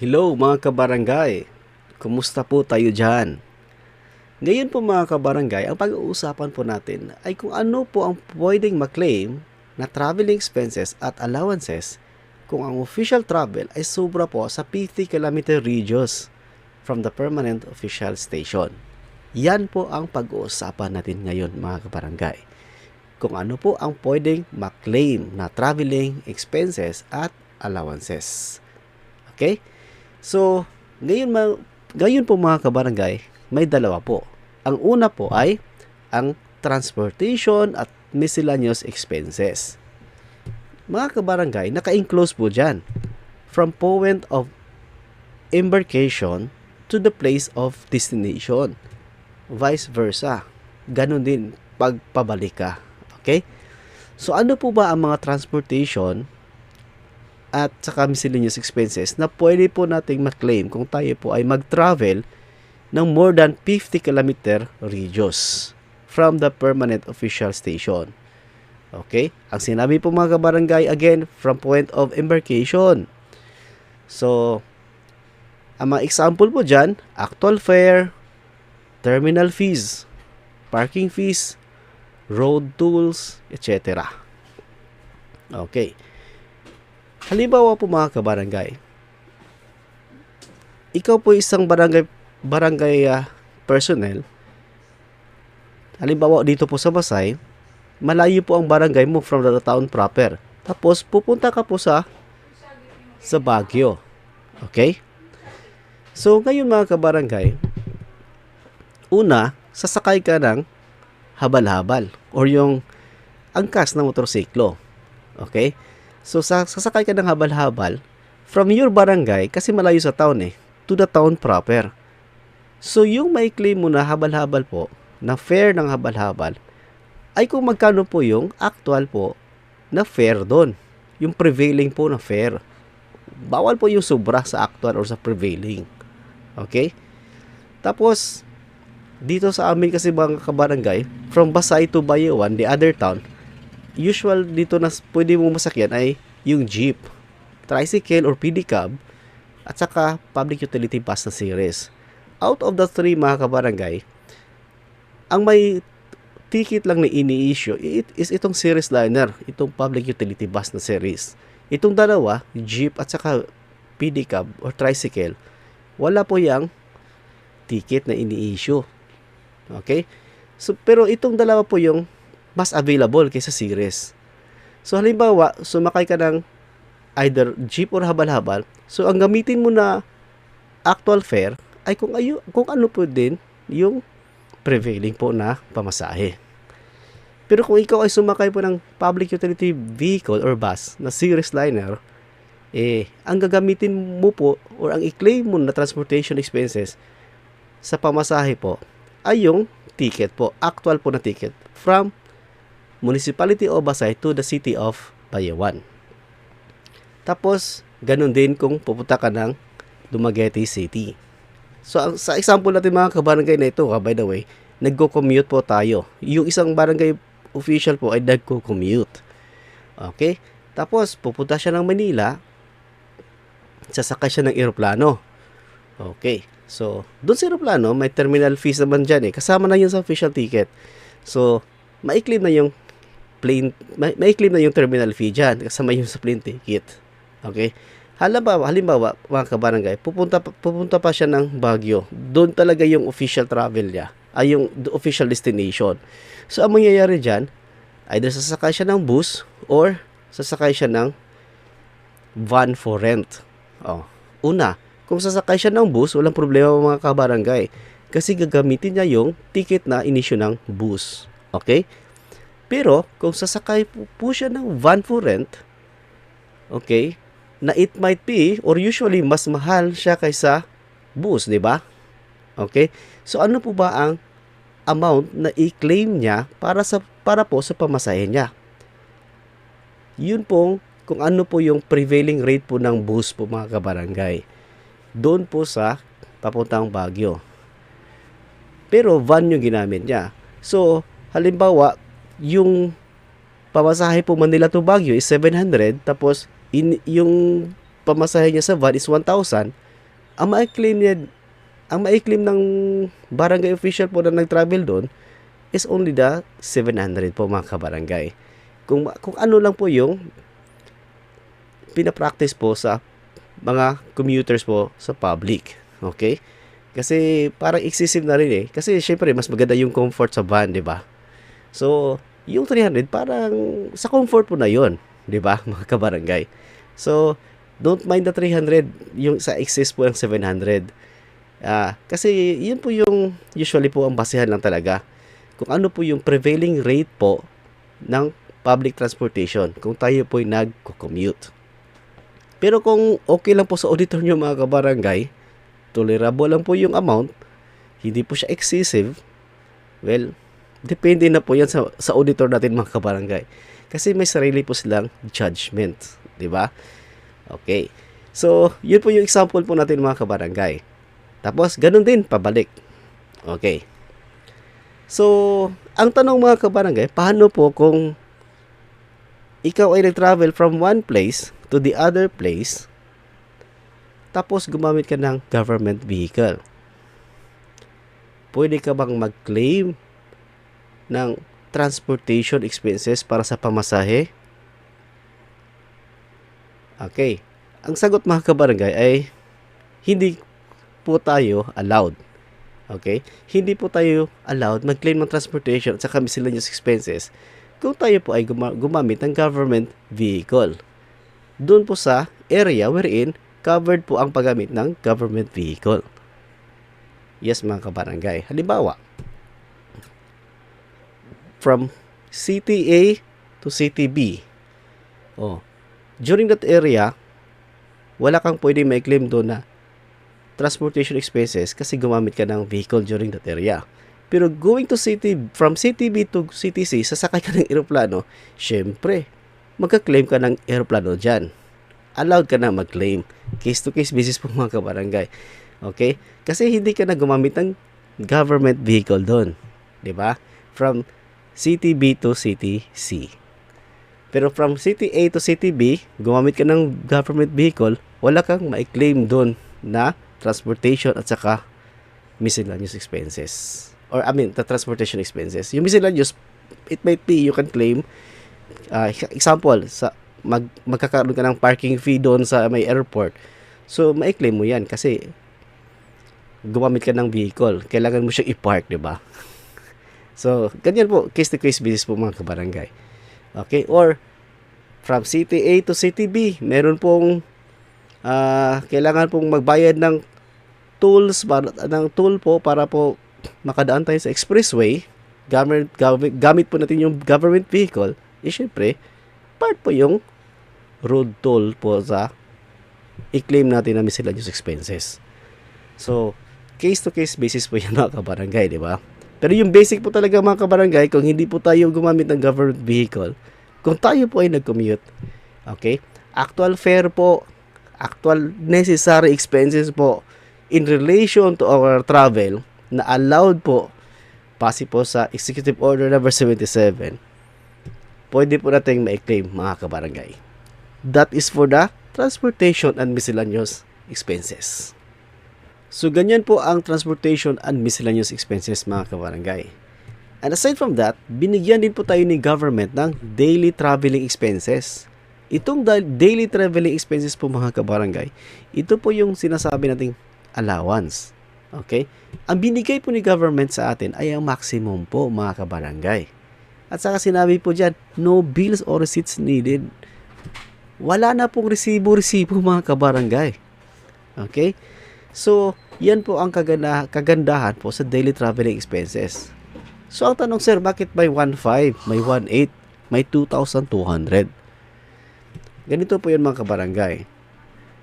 Hello mga kabarangay, kumusta po tayo dyan? Ngayon po mga kabarangay, ang pag-uusapan po natin ay kung ano po ang pwedeng maklaim na traveling expenses at allowances kung ang official travel ay sobra po sa 50 km radius from the permanent official station. Yan po ang pag-uusapan natin ngayon mga kabarangay. Kung ano po ang pwedeng maklaim na traveling expenses at allowances. Okay? So, ngayon po mga kabarangay, may dalawa po. Ang una po ay ang transportation at miscellaneous expenses. Mga kabarangay, naka-enclose po dyan. From point of embarkation to the place of destination. Vice versa. Ganon din pag pabalik ka. Okay? So, ano po ba ang mga transportation at saka miscellaneous expenses na pwede po nating maklaim kung tayo po ay mag-travel ng more than 50 km radius from the permanent official station. Okay? Ang sinabi po mga kabarangay, again, from point of embarkation. So, ang mga example po dyan, actual fare, terminal fees, parking fees, road tolls, etc. Okay. Halimbawa po mga kabarangay, ikaw po isang barangay personnel. Halimbawa dito po sa Pasay, malayo po ang barangay mo from the town proper. Tapos pupunta ka po sa Baguio. Okay? So ngayon mga kabarangay, una, sasakay ka ng habal-habal or yung angkas ng motorsiklo. Okay? So, sasakay ka ng habal-habal from your barangay, kasi malayo sa town to the town proper. So, yung may claim mo na habal-habal po, na fare ng habal-habal, ay kung magkano po yung actual po na fare doon. Yung prevailing po na fare. Bawal po yung sobra sa actual or sa prevailing. Okay? Tapos, dito sa amin kasi mga kabarangay, from Basay to Bayawan, the other town, usual dito na pwede mo masakyan ay yung jeep, tricycle or pedicab, at saka public utility bus na series. Out of the three mga kabarangay, ang may ticket lang na ini-issue is itong series liner, itong public utility bus na series. Itong dalawa, jeep at saka pedicab or tricycle, wala po yung ticket na ini-issue. Okay? So, pero itong dalawa po yung mas available kaysa series. So halimbawa, sumakay ka ng either jeep or habal-habal, so ang gamitin mo na actual fare ay kung ano po din yung prevailing po na pamasahe. Pero kung ikaw ay sumakay po ng public utility vehicle or bus na series liner, ang gagamitin mo po or ang i-claim mo na transportation expenses sa pamasahe po ay yung ticket po, actual po na ticket from Municipality of Basay to the City of Bayawan. Tapos, ganun din kung pupunta ka ng Dumaguete City. So, sa example natin mga kabarangay na ito, by the way, nagko-commute po tayo. Yung isang barangay official po ay nagko-commute. Okay? Tapos, pupunta siya ng Manila, sasakay siya ng eroplano. Okay. So, doon sa eroplano, may terminal fees naman dyan kasama na yun sa official ticket. So, ma-claim na yung may-claim na yung terminal fee dyan, kasama yung sa plane ticket. Okay? Halimbawa, mga kabarangay, pupunta pa siya ng Baguio. Doon talaga yung official travel niya, ay yung official destination. So, ang mangyayari dyan, either sasakay siya ng bus or sasakay siya ng van for rent. Una, kung sasakay siya ng bus, walang problema mga kabarangay. Kasi gagamitin niya yung ticket na inisyu ng bus. Okay? Pero, kung sasakay po siya ng van for rent, okay, na it might be, or usually, mas mahal siya kaysa bus, di ba? Okay? So, ano po ba ang amount na i-claim niya para po sa pamasahe niya? Yun pong, kung ano po yung prevailing rate po ng bus po mga kabarangay. Doon po sa papuntang Baguio. Pero, van yung ginamit niya. So, halimbawa, yung pamasahe po Manila to Baguio is 700, tapos yung pamasahe niya sa van is 1,000, ang ma-claim niya, ang ma-claim ng barangay official po na nag-travel doon is only the 700 po mga kabarangay. Kung ano lang po yung pinapractice po sa mga commuters po sa public. Okay? Kasi parang excessive na rin eh. Kasi syempre mas maganda yung comfort sa van, di ba? So, yung 300 parang sa comfort po na yon, di ba mga kabarangay? So, don't mind the 300 yung sa excess po ng 700. Kasi yun po yung usually po ang basehan lang talaga kung ano po yung prevailing rate po ng public transportation kung tayo po ay nag-commute. Pero kung okay lang po sa auditor nyo mga kabarangay, tolerable lang po yung amount, hindi po siya excessive, well, depende na po yan sa auditor natin mga kabarangay. Kasi may sarili po silang judgment, di ba? Okay. So, yun po yung example po natin mga kabarangay. Tapos, ganun din, pabalik. Okay. So, ang tanong mga kabarangay, paano po kung ikaw ay nag-travel from one place to the other place, tapos gumamit ka ng government vehicle? Pwede ka bang mag-claim ng transportation expenses para sa pamasahe? Okay. Ang sagot mga kabarangay ay hindi po tayo allowed. Okay? Hindi po tayo allowed mag-claim ng transportation at saka miscellaneous expenses kung tayo po ay gumamit ng government vehicle. Doon po sa area wherein covered po ang paggamit ng government vehicle. Yes mga kabarangay. Halimbawa, from City A to City B. During that area, wala kang pwede may claim doon na transportation expenses kasi gumamit ka ng vehicle during that area. Pero from City B to City C, sasakay ka ng eroplano, syempre, magka-claim ka ng eroplano dyan. Allowed ka na mag-claim. Case-to-case basis po mga kabarangay. Okay? Kasi hindi ka na gumamit ng government vehicle doon. Diba? From City B to City C. Pero from City A to City B, gumamit ka ng government vehicle, wala kang ma-claim doon na transportation at saka miscellaneous expenses. The transportation expenses. Yung miscellaneous, it might be you can claim, example, magkakaroon ka ng parking fee doon sa may airport. So, ma-claim mo yan kasi gumamit ka ng vehicle. Kailangan mo siyang i-park, di ba? So, ganyan po, case-to-case basis po mga kabarangay. Okay? Or, from City A to City B, meron pong kailangan pong magbayad ng toll po para po makadaan tayo sa expressway. Gamit po natin yung government vehicle. Syempre, part po yung road toll po sa i-claim natin na miscellaneous expenses. So, case-to-case basis po yan mga kabarangay, di ba? Pero yung basic po talaga mga kabarangay, kung hindi po tayo gumamit ng government vehicle, kung tayo po ay nag-commute, okay, actual fare po, actual necessary expenses po in relation to our travel na allowed po base po sa Executive Order number 77, pwede po natin ma-claim mga kabarangay. That is for the transportation and miscellaneous expenses. So, ganyan po ang transportation and miscellaneous expenses mga kabarangay. And aside from that, binigyan din po tayo ni government ng daily traveling expenses. Itong daily traveling expenses po mga kabarangay, ito po yung sinasabi nating allowance. Okay? Ang binigay po ni government sa atin ay ang maximum po mga kabarangay. At saka sinabi po dyan, no bills or receipts needed. Wala na pong resibo mga kabarangay. Okay? So, yan po ang kagandahan po sa daily traveling expenses. So, ang tanong, sir, bakit may 1,500, may 1,800, may 2,200? Ganito po yan mga kabarangay.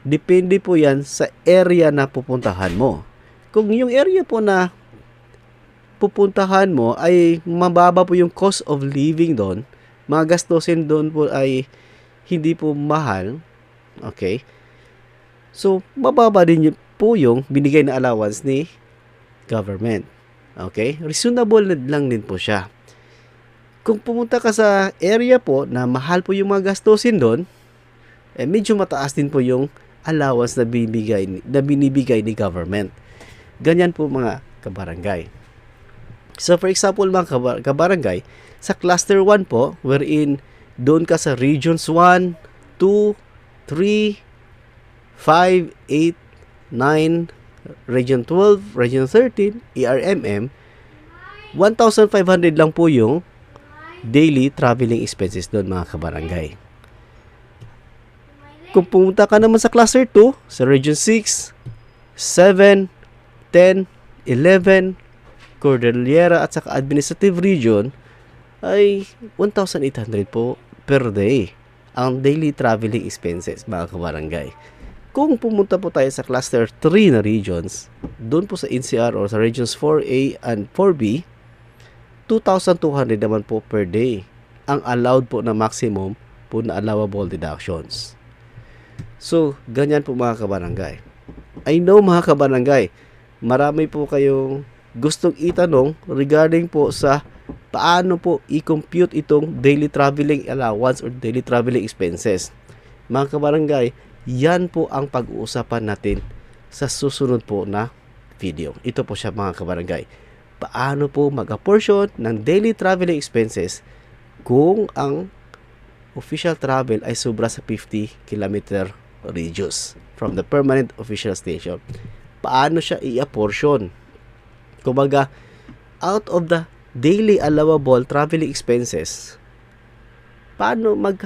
Depende po yan sa area na pupuntahan mo. Kung yung area po na pupuntahan mo ay mababa po yung cost of living doon, mga gastusin doon po ay hindi po mahal, okay? So, mababa din po yung binigay na allowance ni government. Okay? Reasonable lang din po siya. Kung pumunta ka sa area po na mahal po yung mga gastusin doon, medyo mataas din po yung allowance na binibigay ni government. Ganyan po mga kabarangay. So for example mga kabarangay, sa cluster 1 po, wherein doon ka sa regions 1, 2, 3, 5, 8, 9, region 12, region 13, ERMM, 1,500 lang po yung daily traveling expenses doon mga kabarangay. Kung pumunta ka naman sa cluster 2, sa region 6, 7, 10, 11, Cordillera at saka administrative region, ay 1,800 po per day ang daily traveling expenses mga kabarangay. Kung pumunta po tayo sa cluster 3 na regions, doon po sa NCR or sa regions 4A and 4B, 2,200 naman po per day ang allowed po na maximum po na allowable deductions. So, ganyan po mga kabarangay. I know mga kabarangay, marami po kayong gustong itanong regarding po sa paano po i-compute itong daily traveling allowance or daily traveling expenses. Mga kabarangay, yan po ang pag-uusapan natin sa susunod po na video. Ito po siya mga kabarangay. Paano po mag-apportion ng daily traveling expenses kung ang official travel ay sobra sa 50 km radius from the permanent official station. Paano siya i-apportion? Kumbaga, out of the daily allowable traveling expenses,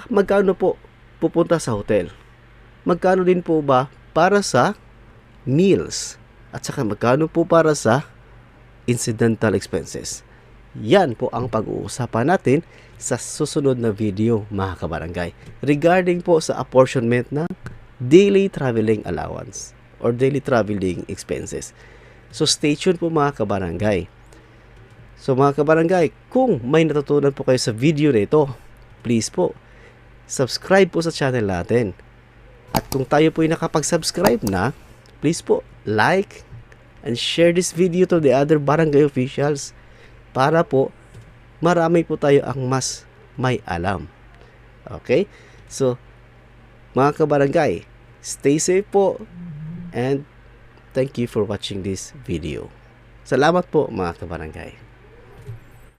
magkano po pupunta sa hotel? Magkano din po ba para sa meals? At saka magkano po para sa incidental expenses? Yan po ang pag-uusapan natin sa susunod na video mga kabarangay regarding po sa apportionment ng daily traveling allowance or daily traveling expenses. So stay tuned po mga kabarangay. So mga kabarangay, kung may natutunan po kayo sa video nito, please po subscribe po sa channel natin. At kung tayo po ay nakapag-subscribe na, please po like and share this video to the other barangay officials para po marami po tayo ang mas may alam. Okay? So, mga kabarangay, stay safe po and thank you for watching this video. Salamat po mga kabarangay.